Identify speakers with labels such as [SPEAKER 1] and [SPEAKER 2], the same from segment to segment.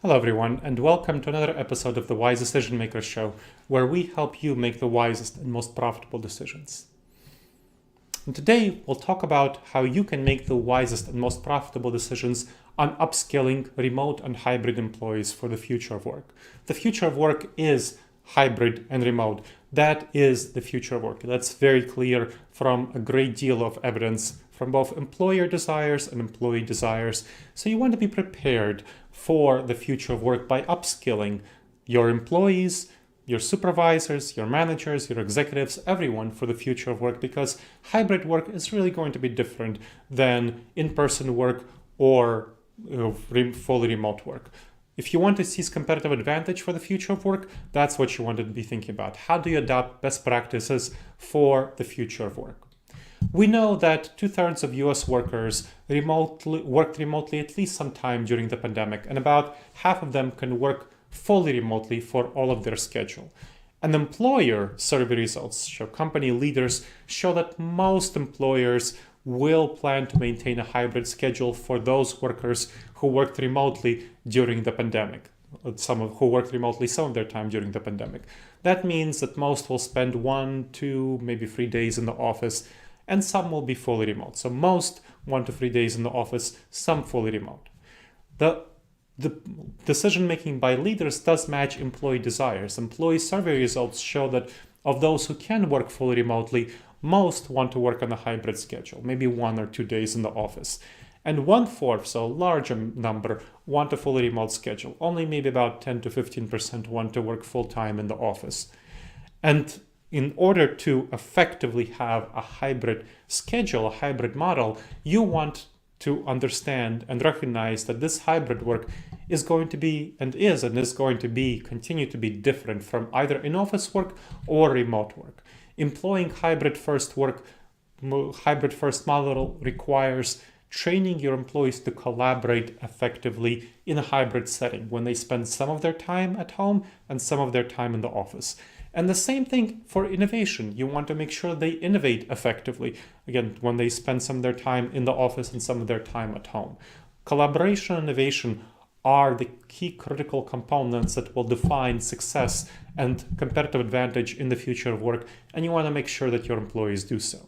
[SPEAKER 1] Hello everyone, and welcome to another episode of the Wise Decision Maker Show, where we help you make the wisest and most profitable decisions. And today we'll talk about how you can make the wisest and most profitable decisions on upskilling remote and hybrid employees for the future of work. The future of work is hybrid and remote. That is the future of work. That's very clear from a great deal of evidence from both employer desires and employee desires. So you want to be prepared for the future of work by upskilling your employees, your supervisors, your managers, your executives, everyone for the future of work, because hybrid work is really going to be different than in-person work or fully remote work. If you want to seize competitive advantage for the future of work, that's what you want to be thinking about. How do you adopt best practices for the future of work? We know that 2/3 of US workers worked remotely at least some time during the pandemic, and about half of them can work fully remotely for all of their schedule. And employer survey results show, company leaders show that most employers will plan to maintain a hybrid schedule for those workers who worked remotely during the pandemic. Who worked remotely some of their time during the pandemic. That means that most will spend 1, 2, maybe 3 days in the office, and some will be fully remote. So most 1 to 3 days in the office, some fully remote. The decision making by leaders does match employee desires. Employee survey results show that of those who can work fully remotely, most want to work on a hybrid schedule, maybe 1 or 2 days in the office. And 1/4, so a larger number, want a fully remote schedule. Only maybe about 10 to 15% want to work full time in the office. And in order to effectively have a hybrid schedule, a hybrid model, you want to understand and recognize that this hybrid work is going to be continue to be different from either in-office work or remote work. Employing hybrid first model requires training your employees to collaborate effectively in a hybrid setting when they spend some of their time at home and some of their time in the office. And the same thing for innovation. You want to make sure they innovate effectively, again, when they spend some of their time in the office and some of their time at home. Collaboration and innovation are the key critical components that will define success and competitive advantage in the future of work, and you want to make sure that your employees do so.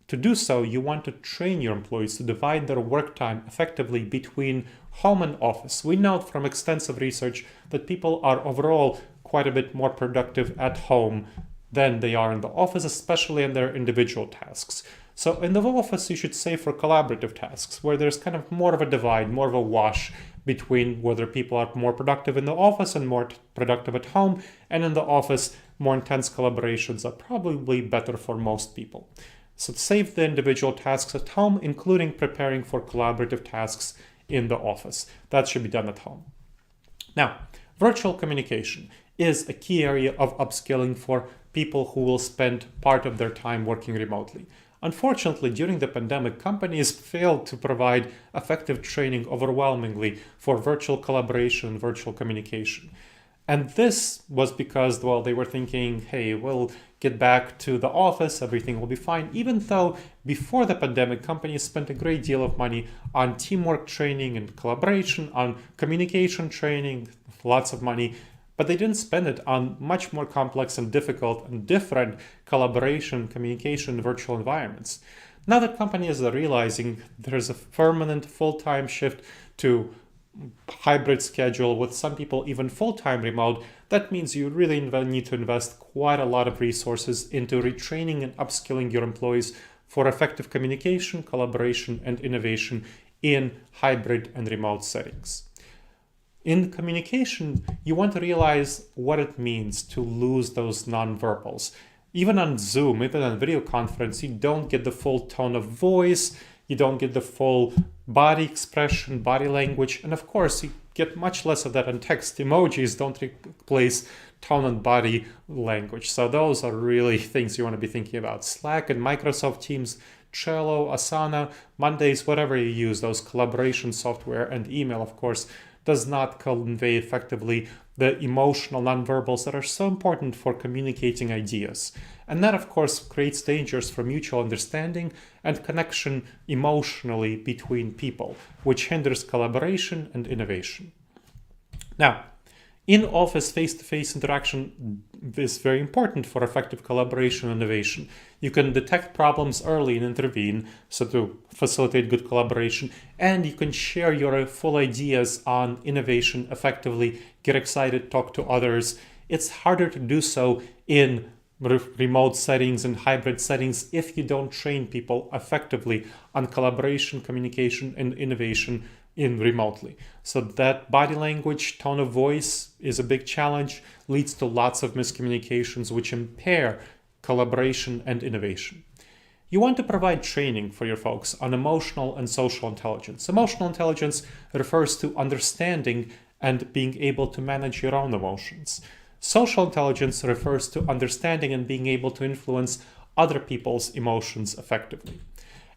[SPEAKER 1] To do so, you want to train your employees to divide their work time effectively between home and office. We know from extensive research that people are overall quite a bit more productive at home than they are in the office, especially in their individual tasks. So in the office, you should say for collaborative tasks, where there's kind of more of a divide, more of a wash between whether people are more productive in the office and more productive at home, and in the office, more intense collaborations are probably better for most people. So save the individual tasks at home, including preparing for collaborative tasks in the office. That should be done at home. Now, virtual communication is a key area of upskilling for people who will spend part of their time working remotely. Unfortunately, during the pandemic, companies failed to provide effective training overwhelmingly for virtual collaboration and virtual communication. And this was because, they were thinking, hey, we'll get back to the office, everything will be fine. Even though before the pandemic, companies spent a great deal of money on teamwork training and collaboration, on communication training, lots of money, but they didn't spend it on much more complex and difficult and different collaboration, communication, virtual environments. Now that companies are realizing there's a permanent full-time shift to hybrid schedule with some people even full-time remote, that means you really need to invest quite a lot of resources into retraining and upskilling your employees for effective communication, collaboration, and innovation in hybrid and remote settings. In communication, you want to realize what it means to lose those nonverbals. Even on Zoom, even on video conference, you don't get the full tone of voice, you don't get the full body expression, body language, and of course, you get much less of that on text. Emojis don't replace tone and body language. So those are really things you want to be thinking about. Slack and Microsoft Teams, Trello, Asana, Mondays, whatever you use, those collaboration software, and email, of course, does not convey effectively the emotional nonverbals that are so important for communicating ideas. And that, of course, creates dangers for mutual understanding and connection emotionally between people, which hinders collaboration and innovation. Now, in-office face-to-face interaction is very important for effective collaboration and innovation. You can detect problems early and intervene, so to facilitate good collaboration, and you can share your full ideas on innovation effectively, get excited, talk to others. It's harder to do so in remote settings and hybrid settings if you don't train people effectively on collaboration, communication, and innovation in remotely. So that body language, tone of voice is a big challenge, leads to lots of miscommunications which impair collaboration and innovation. You want to provide training for your folks on emotional and social intelligence. Emotional intelligence refers to understanding and being able to manage your own emotions. Social intelligence refers to understanding and being able to influence other people's emotions effectively.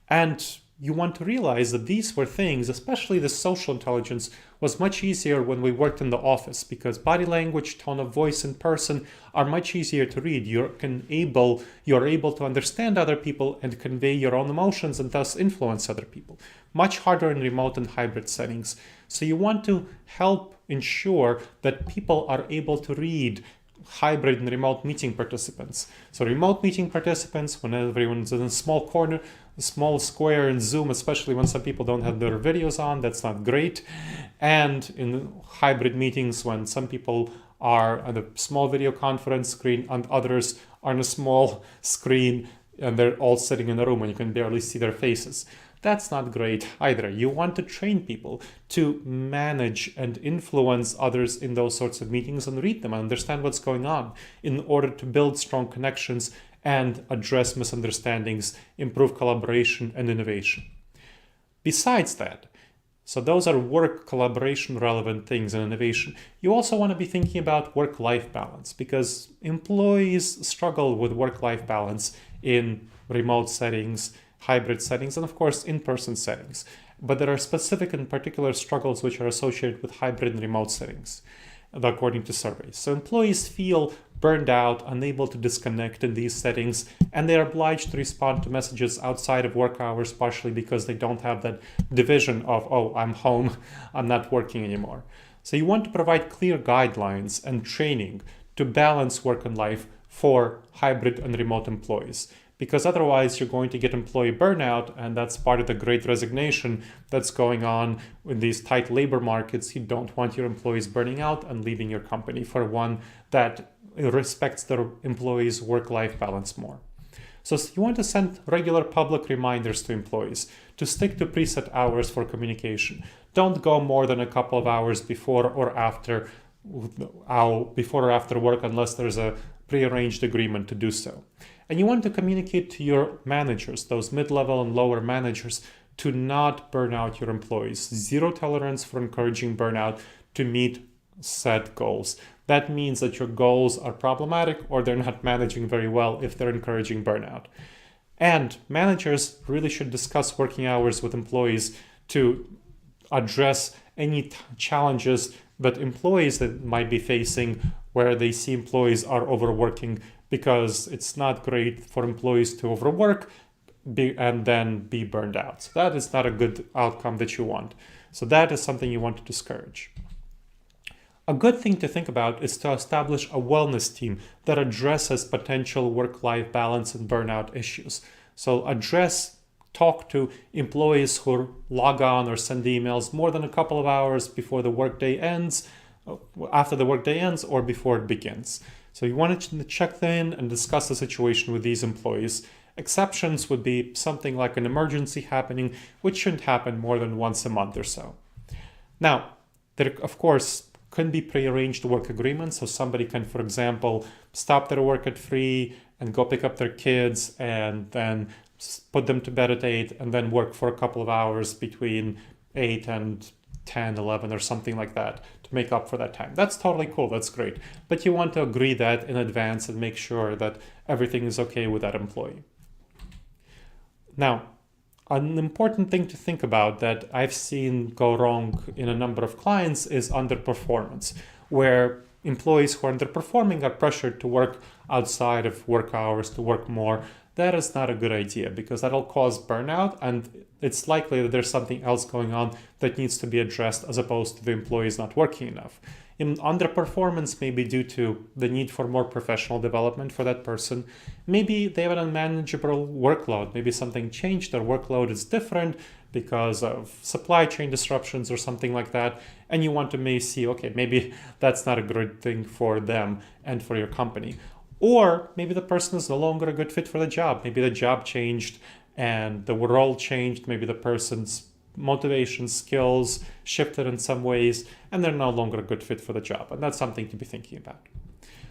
[SPEAKER 1] And you want to realize that these were things, especially the social intelligence, was much easier when we worked in the office because body language, tone of voice in person are much easier to read. You're able to understand other people and convey your own emotions and thus influence other people. Much harder in remote and hybrid settings. So you want to help ensure that people are able to read hybrid and remote meeting participants. So remote meeting participants, when everyone's in a small corner, a small square in Zoom, especially when some people don't have their videos on, that's not great. And in hybrid meetings, when some people are on a small video conference screen and others are on a small screen and they're all sitting in a room and you can barely see their faces. That's not great either. You want to train people to manage and influence others in those sorts of meetings and read them and understand what's going on in order to build strong connections and address misunderstandings, improve collaboration and innovation. Besides that, so those are work collaboration relevant things and innovation. You also want to be thinking about work-life balance because employees struggle with work-life balance in remote settings, hybrid settings, and of course in-person settings. But there are specific and particular struggles which are associated with hybrid and remote settings, according to surveys. So employees feel burned out, unable to disconnect in these settings, and they are obliged to respond to messages outside of work hours, partially because they don't have that division of, oh, I'm home, I'm not working anymore. So you want to provide clear guidelines and training to balance work and life for hybrid and remote employees. Because otherwise you're going to get employee burnout, and that's part of the great resignation that's going on in these tight labor markets. You don't want your employees burning out and leaving your company for one that respects their employees' work-life balance more. So you want to send regular public reminders to employees to stick to preset hours for communication. Don't go more than a couple of hours before or after work unless there's a prearranged agreement to do so. And you want to communicate to your managers, those mid-level and lower managers, to not burn out your employees. Zero tolerance for encouraging burnout to meet set goals. That means that your goals are problematic or they're not managing very well if they're encouraging burnout. And managers really should discuss working hours with employees to address any challenges that employees that might be facing where they see employees are overworking, because it's not great for employees to overwork and then be burned out. So that is not a good outcome that you want. So that is something you want to discourage. A good thing to think about is to establish a wellness team that addresses potential work-life balance and burnout issues. So talk to employees who log on or send emails more than a couple of hours before the workday ends, after the workday ends, or before it begins. So you want to check them in and discuss the situation with these employees. Exceptions would be something like an emergency happening, which shouldn't happen more than once a month or so. Now, there, of course, can be prearranged work agreements. So somebody can, for example, stop their work at 3 and go pick up their kids and then put them to bed at 8 and then work for a couple of hours between 8 and 10, 11 or something like that to make up for that time. That's totally cool. That's great. But you want to agree that in advance and make sure that everything is okay with that employee. Now, an important thing to think about that I've seen go wrong in a number of clients is underperformance, where employees who are underperforming are pressured to work outside of work hours, to work more, that is not a good idea because that'll cause burnout, and it's likely that there's something else going on that needs to be addressed as opposed to the employees not working enough. Underperformance may be due to the need for more professional development for that person. Maybe they have an unmanageable workload. Maybe something changed, their workload is different because of supply chain disruptions or something like that. And you want to maybe see, okay, maybe that's not a good thing for them and for your company. Or maybe the person is no longer a good fit for the job. Maybe the job changed and the role changed. Maybe the person's motivation, skills shifted in some ways, and they're no longer a good fit for the job. And that's something to be thinking about.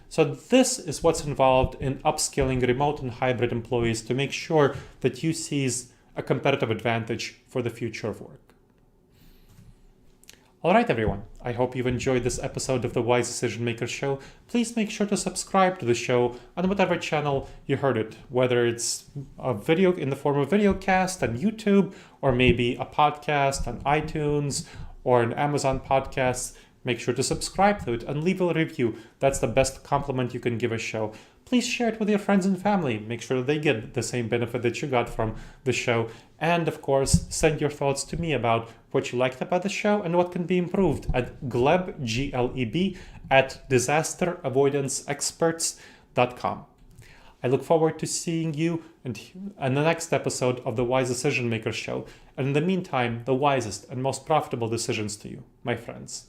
[SPEAKER 1] So this is what's involved in upskilling remote and hybrid employees to make sure that you seize a competitive advantage for the future of work. All right, everyone. I hope you've enjoyed this episode of the Wise Decision Maker Show. Please make sure to subscribe to the show on whatever channel you heard it, whether it's a video in the form of video cast on YouTube, or maybe a podcast on iTunes or an Amazon podcast. Make sure to subscribe to it and leave a review. That's the best compliment you can give a show. Please share it with your friends and family. Make sure that they get the same benefit that you got from the show. And of course, send your thoughts to me about what you liked about the show and what can be improved at Gleb, Gleb, at disasteravoidanceexperts.com. I look forward to seeing you in the next episode of the Wise Decision Maker Show. And in the meantime, the wisest and most profitable decisions to you, my friends.